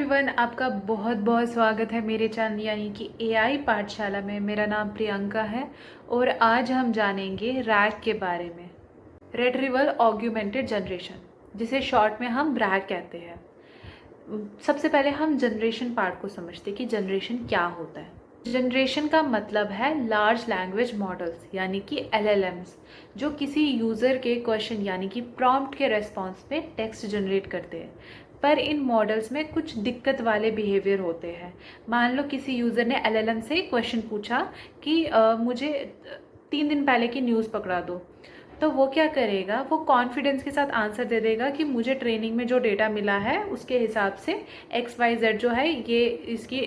Everyone, आपका बहुत बहुत स्वागत है मेरे चैनल यानी कि एआई पाठशाला में। मेरा नाम प्रियंका है और आज हम जानेंगे रैग के बारे में। रिट्रीवल ऑग्यूमेंटेड जनरेशन, जिसे शॉर्ट में हम रैग कहते हैं। सबसे पहले हम जनरेशन पार्ट को समझते हैं कि जनरेशन क्या होता है। जनरेशन का मतलब है लार्ज लैंग्वेज मॉडल्स यानी कि LLMs, जो किसी यूज़र के क्वेश्चन यानी कि प्रॉम्प्ट के रेस्पॉन्स में टेक्स्ट जनरेट करते हैं। पर इन मॉडल्स में कुछ दिक्कत वाले बिहेवियर होते हैं। मान लो किसी यूज़र ने LLM से क्वेश्चन पूछा कि मुझे 3 दिन पहले की न्यूज़ पकड़ा दो, तो वो क्या करेगा, वो कॉन्फिडेंस के साथ आंसर दे देगा कि मुझे ट्रेनिंग में जो डेटा मिला है उसके हिसाब से XYZ जो है ये इसकी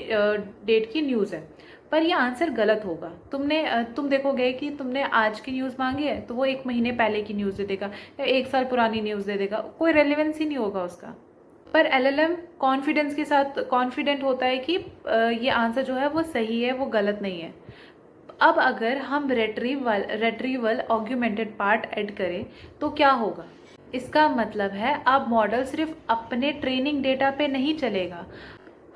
डेट की न्यूज़ है। पर ये आंसर गलत होगा। तुम देखोगे कि तुमने आज की न्यूज़ मांगी है तो वो 1 महीने पहले की न्यूज़ दे देगा या 1 साल पुरानी न्यूज़ दे देगा, कोई रेलिवेंस ही नहीं होगा उसका। पर LLM कॉन्फिडेंस के साथ कॉन्फिडेंट होता है कि ये आंसर जो है वो सही है, वो गलत नहीं है। अब अगर हम रेट्रीवल ऑग्यूमेंटेड पार्ट ऐड करें तो क्या होगा? इसका मतलब है अब मॉडल सिर्फ अपने ट्रेनिंग डेटा पे नहीं चलेगा।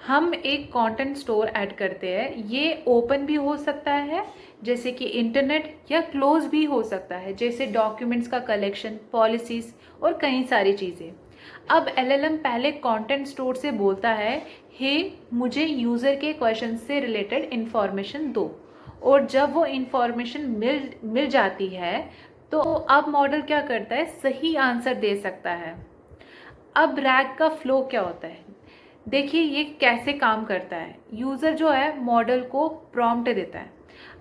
हम एक कंटेंट स्टोर ऐड करते हैं, ये ओपन भी हो सकता है जैसे कि इंटरनेट, या क्लोज भी हो सकता है जैसे डॉक्यूमेंट्स का कलेक्शन, पॉलिसीज और कई सारी चीज़ें। अब LLM पहले कंटेंट स्टोर से बोलता है, हे मुझे यूज़र के क्वेश्चन से रिलेटेड इन्फॉर्मेशन दो, और जब वो इन्फॉर्मेशन मिल जाती है तो अब मॉडल क्या करता है, सही आंसर दे सकता है। अब रैग का फ्लो क्या होता है, देखिए ये कैसे काम करता है। यूज़र जो है मॉडल को प्रॉम्प्ट देता है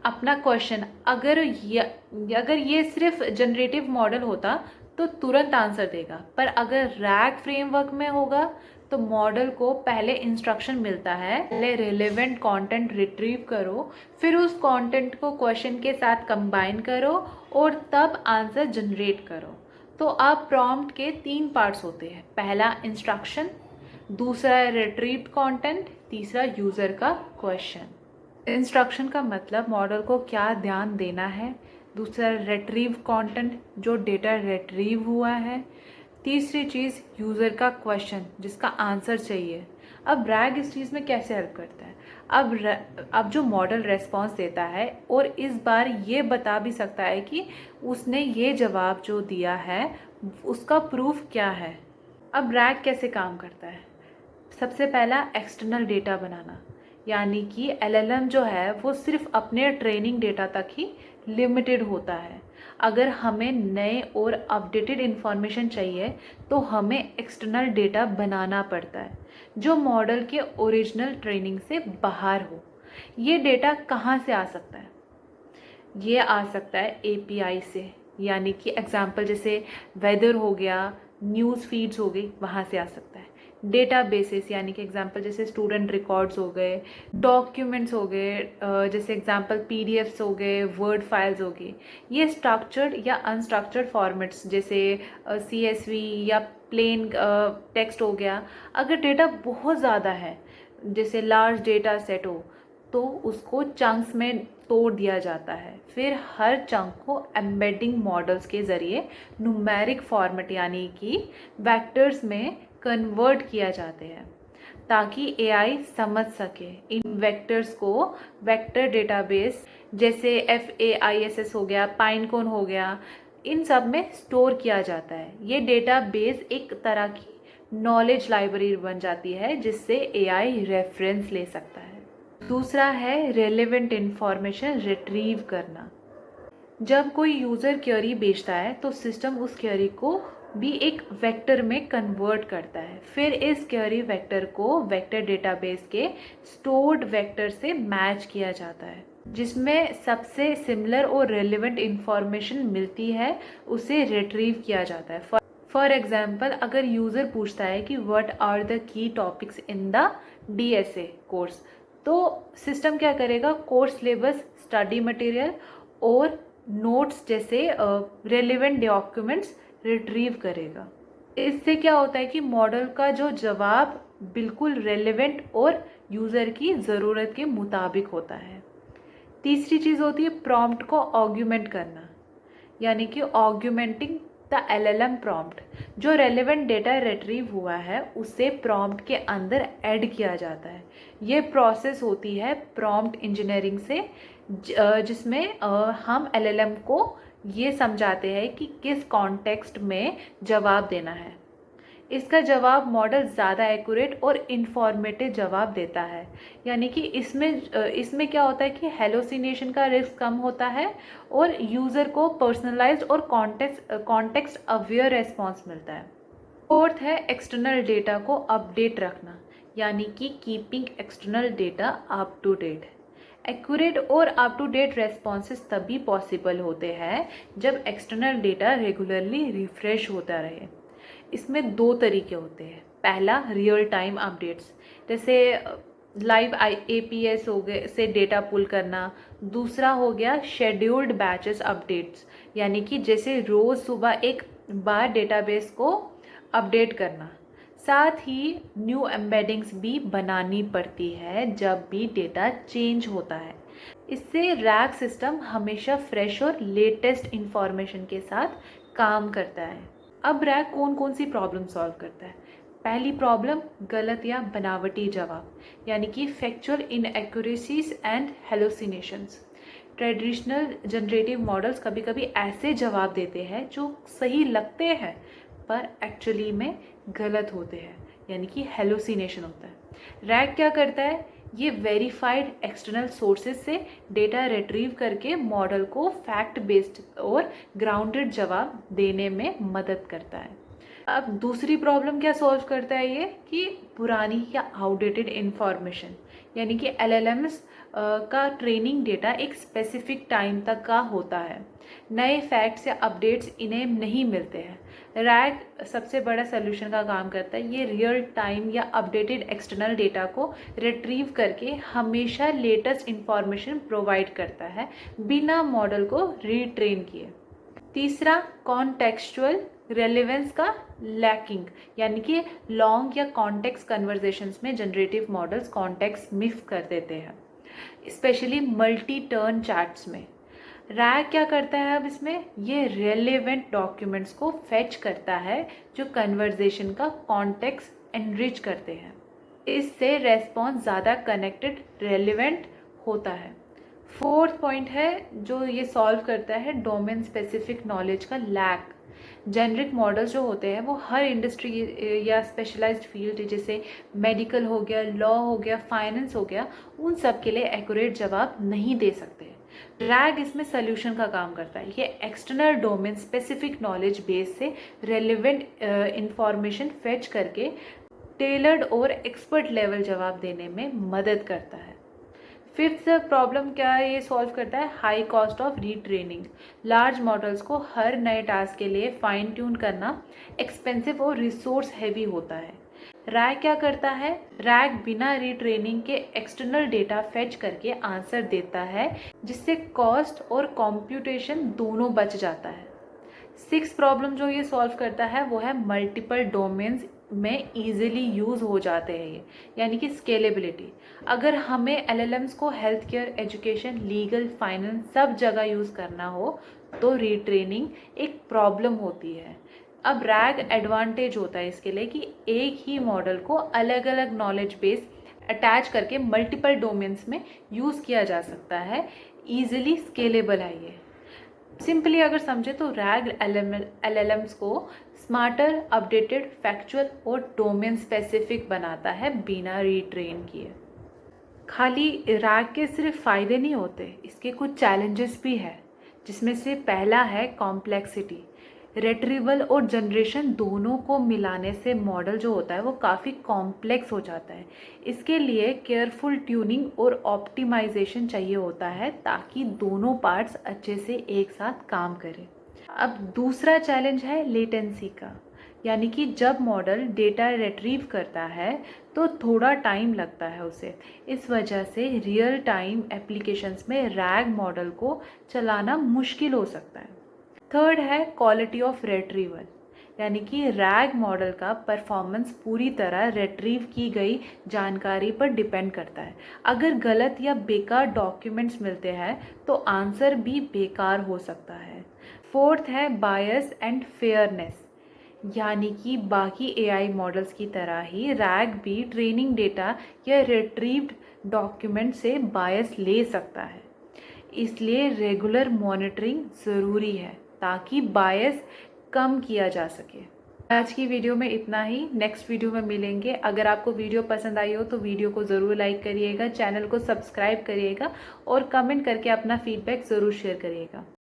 अपना क्वेश्चन। अगर ये सिर्फ जनरेटिव मॉडल होता तो तुरंत आंसर देगा, पर अगर रैग फ्रेमवर्क में होगा तो मॉडल को पहले इंस्ट्रक्शन मिलता है, पहले रिलेवेंट कंटेंट रिट्रीव करो, फिर उस कंटेंट को क्वेश्चन के साथ कंबाइन करो और तब आंसर जनरेट करो। तो अब प्रॉम्प्ट के 3 पार्ट्स होते हैं, पहला इंस्ट्रक्शन, दूसरा रिट्रीव्ड कंटेंट, तीसरा यूज़र का क्वेश्चन। इंस्ट्रक्शन का मतलब मॉडल को क्या ध्यान देना है, दूसरा रिट्रीव कंटेंट जो डेटा रिट्रीव हुआ है, तीसरी चीज़ यूज़र का क्वेश्चन जिसका आंसर चाहिए। अब रैग इस चीज़ में कैसे हेल्प करता है, अब जो मॉडल रेस्पॉन्स देता है और इस बार ये बता भी सकता है कि उसने ये जवाब जो दिया है उसका प्रूफ क्या है। अब रैग कैसे काम करता है, सबसे पहला एक्सटर्नल डेटा बनाना, यानी कि LLM जो है वो सिर्फ अपने ट्रेनिंग डेटा तक ही लिमिटेड होता है। अगर हमें नए और अपडेटेड इन्फॉर्मेशन चाहिए तो हमें एक्सटर्नल डेटा बनाना पड़ता है जो मॉडल के ओरिजिनल ट्रेनिंग से बाहर हो। ये डेटा कहाँ से आ सकता है? ये आ सकता है API से, यानी कि एग्जाम्पल जैसे वेदर हो गया, न्यूज़ फीड्स हो गई, वहाँ से आ सकता है। डेटा बेसिस यानी कि एग्जाम्पल जैसे स्टूडेंट रिकॉर्ड्स हो गए, डॉक्यूमेंट्स हो गए, जैसे एग्जाम्पल PDFs हो गए, वर्ड फाइल्स हो गई। ये स्ट्रक्चर्ड या अनस्ट्रक्चर्ड फॉर्मेट्स जैसे CSV या प्लेन टेक्स्ट हो गया। अगर डेटा बहुत ज़्यादा है, जैसे लार्ज डेटा सेट हो, तो उसको चंक्स में तोड़ दिया जाता है। फिर हर चंक को एम्बेडिंग मॉडल्स के ज़रिए न्यूमेरिक फॉर्मेट यानी कि वेक्टर्स में कन्वर्ट किया जाते हैं ताकि AI समझ सके इन वेक्टर्स को। वेक्टर डेटाबेस जैसे FAISS हो गया, पाइनकोन हो गया, इन सब में स्टोर किया जाता है। ये डेटाबेस एक तरह की नॉलेज लाइब्रेरी बन जाती है जिससे AI रेफरेंस ले सकता है। दूसरा है रेलेवेंट इन्फॉर्मेशन रिट्रीव करना। जब कोई यूज़र क्वेरी भेजता है तो सिस्टम उस क्वेरी को भी एक वेक्टर में कन्वर्ट करता है, फिर इस क्वेरी वेक्टर को वेक्टर डेटाबेस के स्टोर्ड वेक्टर से मैच किया जाता है, जिसमें सबसे सिमिलर और रेलेवेंट इन्फॉर्मेशन मिलती है उसे रिट्रीव किया जाता है। फॉर एग्जाम्पल, अगर यूज़र पूछता है कि what are the key topics in the DSA course, तो सिस्टम क्या करेगा, कोर्स सिलेबस, स्टडी मटेरियल और नोट्स जैसे रेलेवेंट डॉक्यूमेंट्स रिट्रीव करेगा। इससे क्या होता है कि मॉडल का जो जवाब बिल्कुल रेलेवेंट और यूज़र की ज़रूरत के मुताबिक होता है। तीसरी चीज़ होती है प्रॉम्प्ट को ऑग्यूमेंट करना, यानी कि ऑग्यूमेंटिंग द LLM प्रॉम्प्ट, जो रेलेवेंट डेटा रिट्रीव हुआ है उसे प्रॉम्प्ट के अंदर ऐड किया जाता है। ये प्रोसेस होती है प्रॉम्प्ट इंजीनियरिंग से, जिसमें हम LLM को ये समझाते हैं कि किस कॉन्टेक्स्ट में जवाब देना है। इसका जवाब मॉडल ज़्यादा एक्यूरेट और इन्फॉर्मेटिव जवाब देता है। यानी कि इसमें क्या होता है कि हेलोसिनेशन का रिस्क कम होता है और यूज़र को पर्सनलाइज्ड और कॉन्टेक्स्ट अवेयर रेस्पॉन्स मिलता है। फोर्थ है एक्सटर्नल डेटा को अपडेट रखना, यानी कि keeping external data up to date. Accurate और अप टू डेट रेस्पॉन्सेस तभी पॉसिबल होते हैं जब एक्सटर्नल डेटा रेगुलरली रिफ्रेश होता रहे। इसमें दो तरीके होते हैं। पहला रियल टाइम अपडेट्स, जैसे लाइव APS हो गए से डेटा पुल करना। दूसरा हो गया शेड्यूल्ड बैचेस अपडेट्स, यानी कि जैसे रोज़ सुबह एक बार डेटाबेस को अपडेट करना। साथ ही न्यू एम्बेडिंग्स भी बनानी पड़ती है जब भी डेटा चेंज होता है। इससे रैक सिस्टम हमेशा फ्रेश और लेटेस्ट इंफॉर्मेशन के साथ काम करता है। अब रैक कौन कौन सी प्रॉब्लम सॉल्व करता है? पहली प्रॉब्लम गलत या बनावटी जवाब, यानी कि factual inaccuracies and hallucinations. Traditional generative models कभी कभी ऐसे जवाब देते हैं जो सही लगते हैं पर एक्चुअली में गलत होते हैं, यानी कि हेलोसिनेशन होता है। रैक क्या करता है? ये वेरीफाइड एक्सटर्नल सोर्सेज से डेटा रिट्रीव करके मॉडल को फैक्ट बेस्ड और ग्राउंडेड जवाब देने में मदद करता है। अब दूसरी प्रॉब्लम क्या सॉल्व करता है ये, कि पुरानी या आउटडेटेड इंफॉर्मेशन, यानी कि LLMs का ट्रेनिंग डेटा एक स्पेसिफिक टाइम तक का होता है। नए फैक्ट्स या अपडेट्स इन्हें नहीं मिलते हैं। रैग सबसे बड़ा सोल्यूशन का काम करता है। ये रियल टाइम या अपडेटेड एक्सटर्नल डेटा को रिट्रीव करके हमेशा लेटेस्ट इंफॉर्मेशन प्रोवाइड करता है बिना मॉडल को रीट्रेन किए। तीसरा कॉन्टेक्सचुअल रेलेवेंस का लैकिंग, यानी कि लॉन्ग या कॉन्टेक्स्ट कन्वर्जेशंस में जनरेटिव मॉडल्स कॉन्टेक्स्ट मिस कर देते हैं, स्पेशली मल्टी टर्न चैट्स में। रैग क्या करता है? अब इसमें ये रेलेवेंट डॉक्यूमेंट्स को फेच करता है जो कन्वर्जेशन का कॉन्टेक्स्ट एनरिच करते हैं। इससे रेस्पॉन्स ज़्यादा कनेक्टेड रेलेवेंट होता है। फोर्थ पॉइंट है जो ये सॉल्व करता है डोमेन स्पेसिफिक नॉलेज का लैक। जेनरिक मॉडल्स जो होते हैं वो हर इंडस्ट्री या स्पेशलाइज्ड फील्ड, जैसे मेडिकल हो गया, लॉ हो गया, फाइनेंस हो गया, उन सब के लिए एक्यूरेट जवाब नहीं दे सकते। रैग इसमें सोल्यूशन का काम करता है। ये external domain specific knowledge base से रेलेवेंट इंफॉर्मेशन फेच करके टेलर्ड और एक्सपर्ट लेवल जवाब देने में मदद करता है। फिफ्थ प्रॉब्लम क्या ये सॉल्व करता है? High cost of retraining. Large models को हर नए टास्क के लिए फाइन ट्यून करना एक्सपेंसिव और रिसोर्स हैवी होता है। रैग क्या करता है? रैग बिना रीट्रेनिंग के एक्सटर्नल डेटा फेच करके आंसर देता है, जिससे कॉस्ट और कॉम्प्यूटेशन दोनों बच जाता है। सिक्स प्रॉब्लम जो ये सॉल्व करता है वो है मल्टीपल डोमेन्स में ईजिली यूज़ हो जाते हैं ये, यानी कि स्केलेबिलिटी। अगर हमें LLMs को health care, education, legal, finance सब जगह यूज़ करना हो तो रीट्रेनिंग एक प्रॉब्लम होती है। अब रैग एडवांटेज होता है इसके लिए कि एक ही मॉडल को अलग अलग नॉलेज बेस अटैच करके मल्टीपल डोमेन्स में यूज़ किया जा सकता है। ईजिली स्केलेबल है ये। सिंपली अगर समझे तो रैग LLMs को स्मार्टर, अपडेटेड, फैक्चुअल और डोमेन स्पेसिफिक बनाता है बिना रीट्रेन किए। खाली रैग के सिर्फ फ़ायदे नहीं होते, इसके कुछ चैलेंजेस भी है, जिसमें से पहला है कॉम्प्लेक्सिटी। रिट्रीवल और जनरेशन दोनों को मिलाने से मॉडल जो होता है वो काफ़ी कॉम्प्लेक्स हो जाता है। इसके लिए केयरफुल ट्यूनिंग और ऑप्टिमाइजेशन चाहिए होता है ताकि दोनों पार्ट्स अच्छे से एक साथ काम करें। अब दूसरा चैलेंज है लेटेंसी का, यानी कि जब मॉडल डेटा रिट्रीव करता है तो थोड़ा टाइम लगता है उसे। इस वजह से रियल टाइम एप्लीकेशंस में रैग मॉडल को चलाना मुश्किल हो सकता है। थर्ड है क्वालिटी ऑफ रिट्रीवल, यानी कि रैग मॉडल का परफॉर्मेंस पूरी तरह रिट्रीव की गई जानकारी पर डिपेंड करता है। अगर गलत या बेकार डॉक्यूमेंट्स मिलते हैं तो आंसर भी बेकार हो सकता है। फोर्थ है बायस एंड फेयरनेस, यानी कि बाकी एआई मॉडल्स की तरह ही रैग भी ट्रेनिंग डेटा या रिट्रीव्ड डॉक्यूमेंट से बायस ले सकता है। इसलिए रेगुलर मॉनिटरिंग ज़रूरी है ताकि बायस कम किया जा सके। आज की वीडियो में इतना ही, नेक्स्ट वीडियो में मिलेंगे। अगर आपको वीडियो पसंद आई हो तो वीडियो को ज़रूर लाइक करिएगा, चैनल को सब्सक्राइब करिएगा और कमेंट करके अपना फीडबैक ज़रूर शेयर करिएगा।